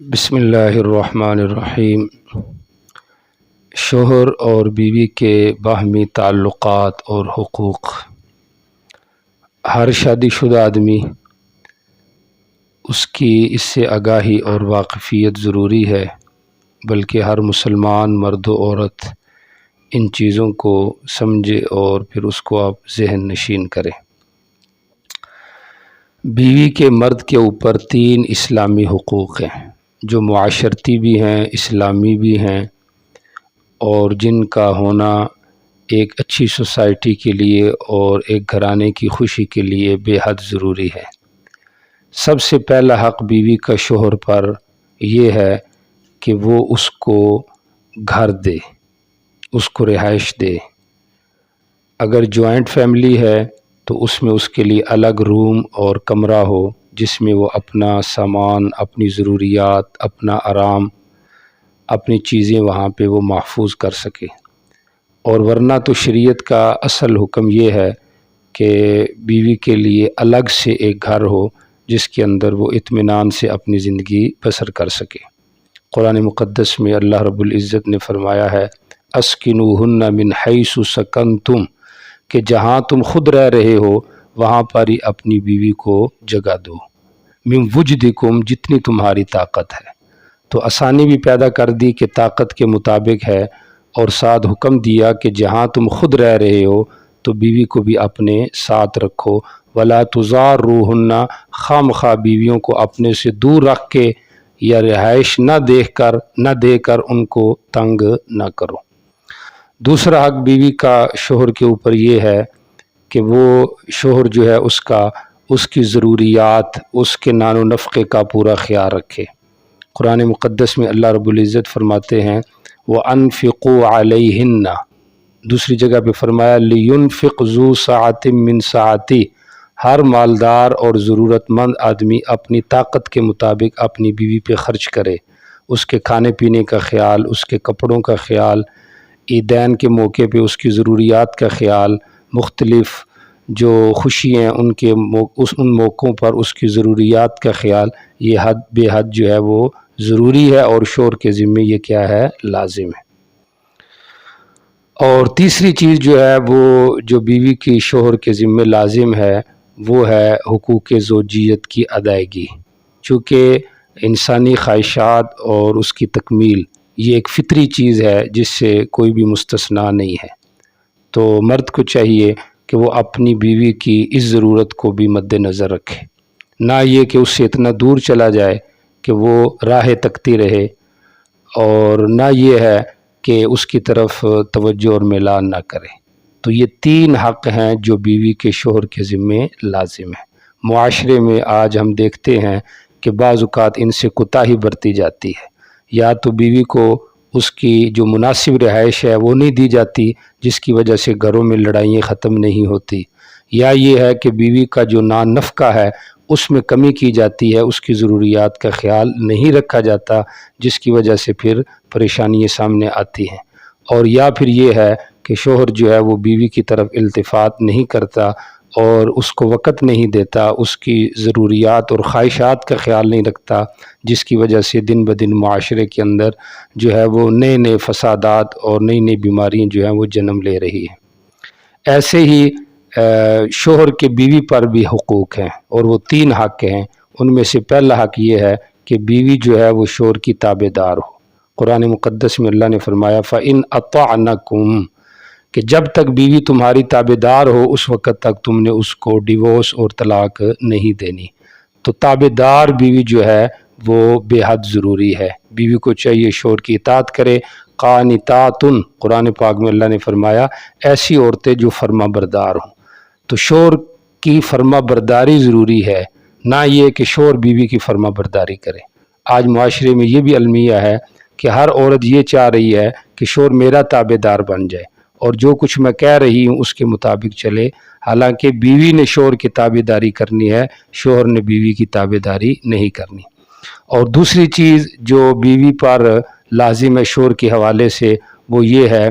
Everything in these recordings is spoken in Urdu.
بسم اللہ الرحمن الرحیم۔ شوہر اور بیوی کے باہمی تعلقات اور حقوق۔ ہر شادی شدہ آدمی اس کی اس سے آگاہی اور واقفیت ضروری ہے، بلکہ ہر مسلمان مرد و عورت ان چیزوں کو سمجھے اور پھر اس کو آپ ذہن نشین کرے۔ بیوی کے مرد کے اوپر 3 اسلامی حقوق ہیں جو معاشرتی بھی ہیں، اسلامی بھی ہیں، اور جن کا ہونا ایک اچھی سوسائٹی کے لیے اور ایک گھرانے کی خوشی کے لیے بے حد ضروری ہے۔ سب سے پہلا حق بیوی کا شوہر پر یہ ہے کہ وہ اس کو گھر دے، اس کو رہائش دے۔ اگر جوائنٹ فیملی ہے تو اس میں اس کے لیے الگ روم اور کمرہ ہو جس میں وہ اپنا سامان، اپنی ضروریات، اپنا آرام، اپنی چیزیں وہاں پہ وہ محفوظ کر سکے۔ اور ورنہ تو شریعت کا اصل حکم یہ ہے کہ بیوی کے لیے الگ سے ایک گھر ہو جس کے اندر وہ اطمینان سے اپنی زندگی بسر کر سکے۔ قرآن مقدس میں اللہ رب العزت نے فرمایا ہے اسکنوہن من حیث سکنتم، کہ جہاں تم خود رہ رہے ہو وہاں پر ہی اپنی بیوی کو جگہ دو، من وجدکم، جتنی تمہاری طاقت ہے۔ تو آسانی بھی پیدا کر دی کہ طاقت کے مطابق ہے، اور ساتھ حکم دیا کہ جہاں تم خود رہ رہے ہو تو بیوی کو بھی اپنے ساتھ رکھو، ولا تضاروہن، خام خواہ بیویوں کو اپنے سے دور رکھ کے یا رہائش نہ دے کر ان کو تنگ نہ کرو۔ دوسرا حق بیوی کا شوہر کے اوپر یہ ہے کہ وہ شوہر جو ہے اس کی ضروریات، اس کے نان و نفقے کا پورا خیال رکھے۔ قرآن مقدس میں اللہ رب العزت فرماتے ہیں وَأَنفِقُوا عَلَيْهِنَّ، دوسری جگہ پہ فرمایا لِيُنفِقْ ذُو سَعَةٍ مِّن سَعَتِهِ، ہر مالدار اور ضرورت مند آدمی اپنی طاقت کے مطابق اپنی بیوی پہ خرچ کرے، اس کے کھانے پینے کا خیال، اس کے کپڑوں کا خیال، عیدین کے موقع پہ اس کی ضروریات کا خیال، مختلف جو خوشی ہیں ان موقعوں پر اس کی ضروریات کا خیال، یہ بے حد جو ہے وہ ضروری ہے، اور شوہر کے ذمے یہ کیا ہے؟ لازم ہے۔ اور تیسری چیز جو ہے وہ جو بیوی کی شوہر کے ذمے لازم ہے وہ ہے حقوق زوجیت کی ادائیگی، چونکہ انسانی خواہشات اور اس کی تکمیل یہ ایک فطری چیز ہے جس سے کوئی بھی مستثنا نہیں ہے۔ تو مرد کو چاہیے کہ وہ اپنی بیوی کی اس ضرورت کو بھی مد نظر رکھے، نہ یہ کہ اس سے اتنا دور چلا جائے کہ وہ راہ تکتی رہے، اور نہ یہ ہے کہ اس کی طرف توجہ اور میلان نہ کرے۔ تو یہ 3 حق ہیں جو بیوی کے شوہر کے ذمے لازم ہیں۔ معاشرے میں آج ہم دیکھتے ہیں کہ بعض اوقات ان سے کوتاہی برتی جاتی ہے، یا تو بیوی کو اس کی جو مناسب رہائش ہے وہ نہیں دی جاتی جس کی وجہ سے گھروں میں لڑائیاں ختم نہیں ہوتی، یا یہ ہے کہ بیوی کا جو نان نفقہ ہے اس میں کمی کی جاتی ہے، اس کی ضروریات کا خیال نہیں رکھا جاتا جس کی وجہ سے پھر پریشانیاں سامنے آتی ہیں، اور یا پھر یہ ہے کہ شوہر جو ہے وہ بیوی کی طرف التفات نہیں کرتا اور اس کو وقت نہیں دیتا، اس کی ضروریات اور خواہشات کا خیال نہیں رکھتا، جس کی وجہ سے دن بدن معاشرے کے اندر جو ہے وہ نئے فسادات اور نئی بیماریاں جو ہیں وہ جنم لے رہی ہیں۔ ایسے ہی شوہر کے بیوی پر بھی حقوق ہیں، اور وہ 3 حق ہیں۔ ان میں سے پہلا حق یہ ہے کہ بیوی جو ہے وہ شوہر کی تابع دار ہو۔ قرآن مقدس میں اللہ نے فرمایا فَإِنْ أَطَعْنَكُمْ، کہ جب تک بیوی تمہاری تابع دار ہو اس وقت تک تم نے اس کو ڈیورس اور طلاق نہیں دینی۔ تو تابع دار بیوی جو ہے وہ بے حد ضروری ہے۔ بیوی کو چاہیے شوہر کی اطاعت کرے۔ قانتاتن، قرآن پاک میں اللہ نے فرمایا ایسی عورتیں جو فرما بردار ہوں۔ تو شوہر کی فرما برداری ضروری ہے، نہ یہ کہ شوہر بیوی کی فرما برداری کرے۔ آج معاشرے میں یہ بھی المیہ ہے کہ ہر عورت یہ چاہ رہی ہے کہ شوہر میرا تابع دار بن جائے اور جو کچھ میں کہہ رہی ہوں اس کے مطابق چلے، حالانکہ بیوی نے شوہر کی تابع داری کرنی ہے، شوہر نے بیوی کی تابع داری نہیں کرنی۔ اور دوسری چیز جو بیوی پر لازم ہے شوہر کے حوالے سے وہ یہ ہے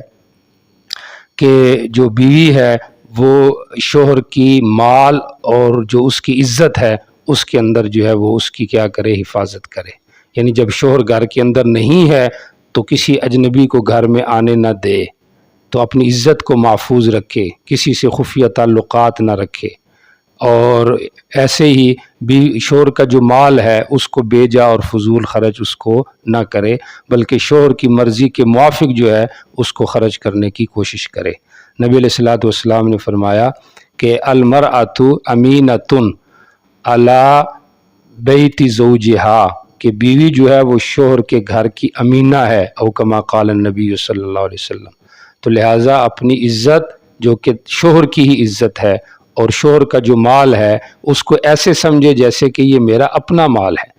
کہ جو بیوی ہے وہ شوہر کی مال اور جو اس کی عزت ہے اس کے اندر جو ہے وہ اس کی کیا کرے؟ حفاظت کرے۔ یعنی جب شوہر گھر کے اندر نہیں ہے تو کسی اجنبی کو گھر میں آنے نہ دے، تو اپنی عزت کو محفوظ رکھے، کسی سے خفیہ تعلقات نہ رکھے، اور ایسے ہی بھی شوہر کا جو مال ہے اس کو بیجا اور فضول خرچ اس کو نہ کرے، بلکہ شوہر کی مرضی کے موافق جو ہے اس کو خرچ کرنے کی کوشش کرے۔ نبی علیہ الصلوۃ والسلام نے فرمایا کہ المرأۃ امینۃ علی بیت زوجہا، کہ بیوی جو ہے وہ شوہر کے گھر کی امینہ ہے، او کما قال النبی صلی اللہ علیہ وسلم۔ تو لہٰذا اپنی عزت جو کہ شوہر کی ہی عزت ہے، اور شوہر کا جو مال ہے اس کو ایسے سمجھے جیسے کہ یہ میرا اپنا مال ہے۔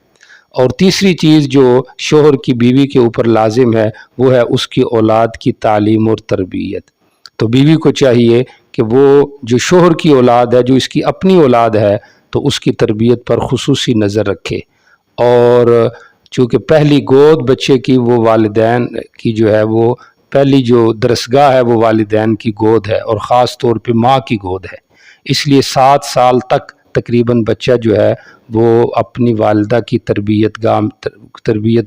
اور تیسری چیز جو شوہر کی بیوی کے اوپر لازم ہے وہ ہے اس کی اولاد کی تعلیم اور تربیت۔ تو بیوی کو چاہیے کہ وہ جو شوہر کی اولاد ہے، جو اس کی اپنی اولاد ہے، تو اس کی تربیت پر خصوصی نظر رکھے، اور چونکہ پہلی گود بچے کی وہ والدین کی جو ہے وہ پہلی جو درسگاہ ہے وہ والدین کی گود ہے، اور خاص طور پہ ماں کی گود ہے، اس لیے 7 سال تک تقریباً بچہ جو ہے وہ اپنی والدہ کی تربیت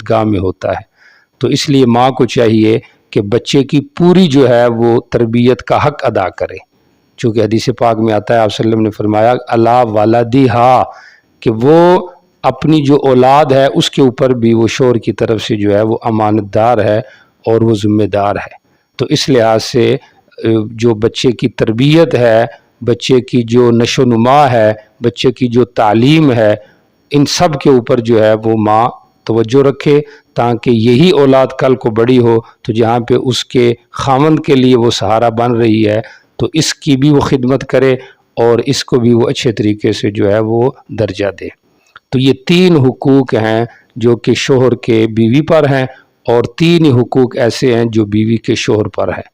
گاہ میں ہوتا ہے۔ تو اس لیے ماں کو چاہیے کہ بچے کی پوری جو ہے وہ تربیت کا حق ادا کرے، چونکہ حدیث پاک میں آتا ہے، آپ صلی اللہ علیہ وسلم نے فرمایا اللہ ولدہا، کہ وہ اپنی جو اولاد ہے اس کے اوپر بھی وہ شوہر کی طرف سے جو ہے وہ امانت دار ہے اور وہ ذمہ دار ہے۔ تو اس لحاظ سے جو بچے کی تربیت ہے، بچے کی جو نشو و نما ہے، بچے کی جو تعلیم ہے، ان سب کے اوپر جو ہے وہ ماں توجہ رکھے، تاکہ یہی اولاد کل کو بڑی ہو تو جہاں پہ اس کے خاوند کے لیے وہ سہارا بن رہی ہے تو اس کی بھی وہ خدمت کرے اور اس کو بھی وہ اچھے طریقے سے جو ہے وہ درجہ دے۔ تو یہ 3 حقوق ہیں جو کہ شوہر کے بیوی پر ہیں، اور 3 ہی حقوق ایسے ہیں جو بیوی کے شوہر پر ہیں۔